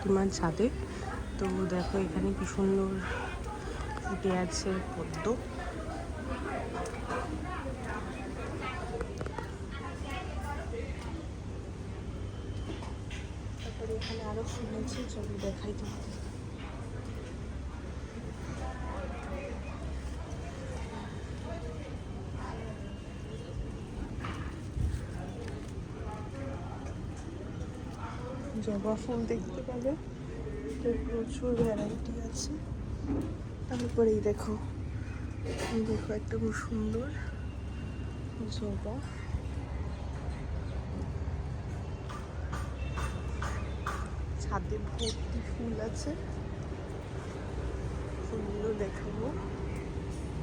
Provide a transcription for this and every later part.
কাকিমার ছাদে। তো দেখো এখানে কি সুন্দর ফুটে আছে পদ্ম। তারপরে এখানে আরো ফুল আছে, চলো দেখাই তোমাদের। জবা ফুল দেখতে পাবে, প্রচুর ভ্যারাইটি আছে। তারপরেই দেখো একটা খুব সুন্দর জবা। ছাদে ভর্তি ফুল আছে, ফুলগুলো দেখাবো।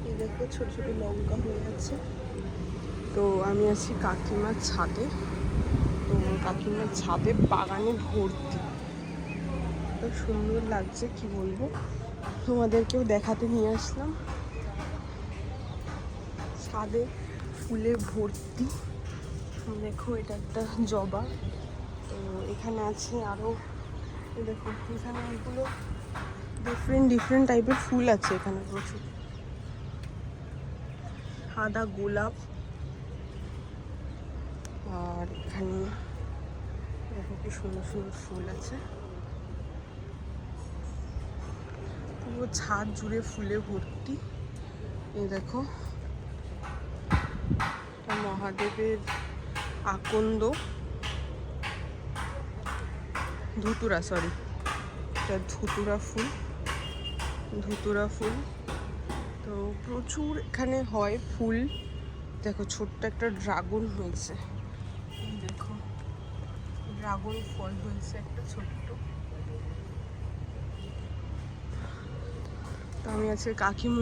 এই দেখো ছোট ছোট লঙ্কা হয়ে আছে। তো আমি আছি কাকিমার ছাদে। তো কাকিমার ছাদে বাগানে ভর্তি, তো সুন্দর লাগছে কি বলবো, তোমাদেরকেও দেখাতে নিয়ে আসলাম। ছাদে ফুলে ভর্তি। দেখো এটা একটা জবা। তো এখানে আছে আরো, দেখো এখানে এগুলো ডিফারেন্ট টাইপের ফুল আছে এখানে প্রচুর। সাদা গোলাপ, আর এখানে দেখো কি সুন্দর সুন্দর ফুল আছে। পুরো ছাদ জুড়ে ফুলে ভর্তি। এই দেখো মহাদেবের আকন্দ, ধুতুরা, সরি এটা ধুতুরা ফুল। তো প্রচুর এখানে হয় ফুল। দেখো ছোট্ট একটা ড্রাগন হয়েছে, দেখো ড্রাগন ফল হয়েছে একটা ছোট্ট। তো আমি আজকে কাকিমুনি